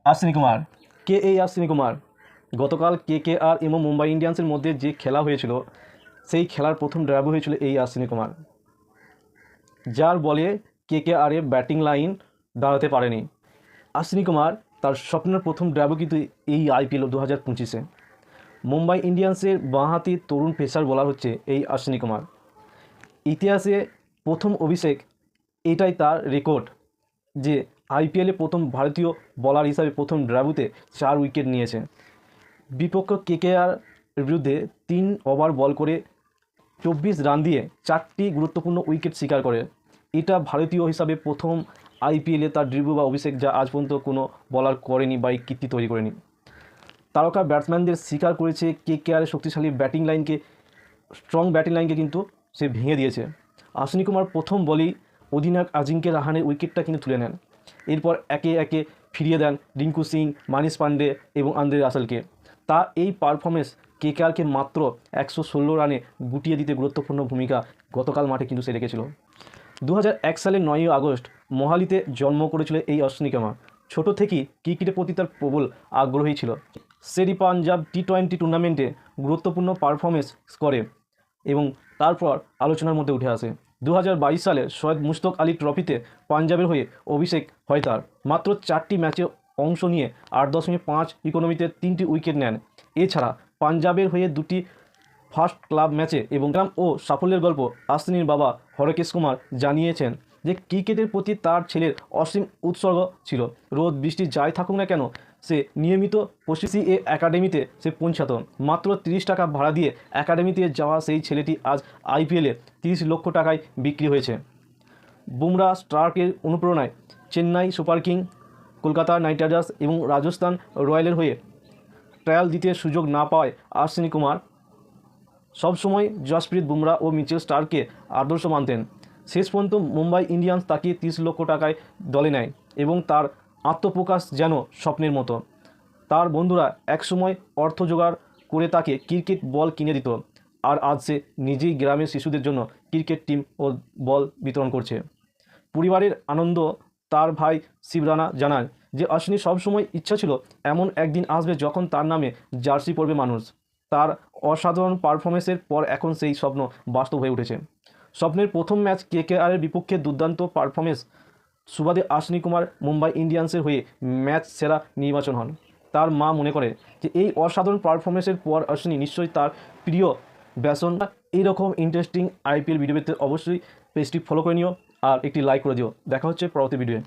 অশ্বিনী কুমার। কে এই অশ্বিনী কুমার? গতকাল কেকেআর এবং মুম্বাই ইন্ডিয়ান্সের মধ্যে যে খেলা হয়েছিল সেই খেলার প্রথম ড্রাইভ হয়েছিল এই অশ্বিনী কুমার, যার বলে কেকেআরে ব্যাটিং লাইন দাঁড়াতে পারেনি। অশ্বিনী কুমার তার স্বপ্নের প্রথম ড্রাইভ কিন্তু এই আইপিএল 2025-এ। মুম্বাই ইন্ডিয়ান্সের বাঁহাতি তরুণ পেসার বোলার হচ্ছে এই অশ্বিনী কুমার। ইতিহাসে প্রথম অভিষেক, এটাই তার রেকর্ড যে আইপিএলে প্রথম ভারতীয় বলার হিসাবে প্রথম ড্রাইভে 4 উইকেট নিয়েছে। বিপক্ষ কেকেআর বিরুদ্ধে 3 ওভার বল করে 24 রান দিয়ে 4টি গুরুত্বপূর্ণ উইকেট শিকার করে। এটা ভারতীয় হিসাবে প্রথম আইপিএলে তার ডেবিউ বা অভিষেক, যা আজ পর্যন্ত কোনো বলার করেনি বা কীর্তি তৈরি করেনি। তারকা ব্যাটসম্যানদের শিকার করেছে কেকেআরের শক্তিশালী ব্যাটিং লাইনকে, স্ট্রং ব্যাটিং লাইনকে কিন্তু সে ভেঙে দিয়েছে। অশ্বিনী কুমার প্রথম বলেই অধিনায়ক আজিঙ্কে রাহানের উইকেটটা কিন্তু তুলে নেন। এরপর একে একে ফিরিয়ে দেন রিঙ্কু সিং, মানিশ পান্ডে এবং আন্দ্রে রাসেলকে। তার এই পারফরমেন্স কেকেআরকে মাত্র 116 রানে গুটিয়ে দিতে গুরুত্বপূর্ণ ভূমিকা গতকাল মাঠে কিন্তু সে রেখেছিল। 2001 সালের 9ই আগস্ট মোহালিতে জন্ম করেছিল এই অশ্বিনী কুমার। ছোটো থেকেই ক্রিকেটের প্রতি তার প্রবল আগ্রহী ছিল। শেরি পাঞ্জাব টি20 টুর্নামেন্টে গুরুত্বপূর্ণ পারফরমেন্স করে এবং তারপর আলোচনার মধ্যে উঠে আসে। 2022 সালে সৈয়দ মুশতাক আলী ট্রফিতে পাঞ্জাবের হয়ে অভিষেক হয় তার। মাত্র 4টি ম্যাচে অংশ নিয়ে 8.5 ইকোনমিতে 3টি উইকেট নেন। এছাড়া পাঞ্জাবের হয়ে 2টি ফার্স্ট ক্লাব ম্যাচে এবং গ্রাম ও সাফল্যের গল্প অশ্বিনীর বাবা হরকেশ কুমার জানিয়েছেন যে ক্রিকেটের প্রতি তার ছেলের অসীম উৎসর্গ ছিল। রোদ বৃষ্টি যাই থাকুক না কেন, সে নিয়মিত সিএ একাডেমিতে সে পৌঁছাত। মাত্র 30 টাকা ভাড়া দিয়ে একাডেমিতে যাওয়া সেই ছেলেটি আজ আইপিএলে 30 লক্ষ টাকায় বিক্রি হয়েছে। বুমরা স্টার্কের অনুপ্রেরণায় Chennai super king, Kolkata night Riders এবং রাজস্থান রয়্যালের হয়ে ট্রায়াল দিতে সুযোগ না পাওয়ায় অশ্বিনী কুমার সবসময় জসপ্রীত বুমরা ও মিচেল স্টার্ককে আদর্শ মানতেন। শেষ পর্যন্ত মুম্বাই ইন্ডিয়ান্স তাকে 30 লক্ষ টাকায় দলে নেয় এবং তার আত্মপ্রকাশ যেন স্বপ্নের মতো। তার বন্ধুরা একসময় অর্থ জোগাড় করে তাকে ক্রিকেট বল কিনে দিত, আর আজ সে নিজেই গ্রামের শিশুদের জন্য ক্রিকেট টিম ও বল বিতরণ করছে। পরিবারের আনন্দ। তার ভাই শিবরানা জানায় যে অশ্বিনীর সবসময় ইচ্ছা ছিল এমন একদিন আসবে যখন তার নামে জার্সি পরবে মানুষ। তার অসাধারণ পারফরমেন্সের পর এখন সেই স্বপ্ন বাস্তব হয়ে উঠেছে। স্বপ্নের প্রথম ম্যাচ কেকেআরের বিপক্ষে দুর্দান্ত পারফরমেন্স সুবাদে অশ্বিনী কুমার মুম্বাই ইন্ডিয়ান্সের হয়ে ম্যাচ সেরা নির্বাচন হন। তার মা মনে করে যে এই অসাধারণ পারফরমেন্সের পর অশ্বিনী নিশ্চয়ই তার প্রিয় ব্যাটসম্যান। এইরকম ইন্টারেস্টিং আইপিএল ভিডিও পেতে অবশ্যই পেজটি ফলো করে নিও আর একটি লাইক করে দিও। দেখা হচ্ছে পরবর্তী ভিডিওয়ে।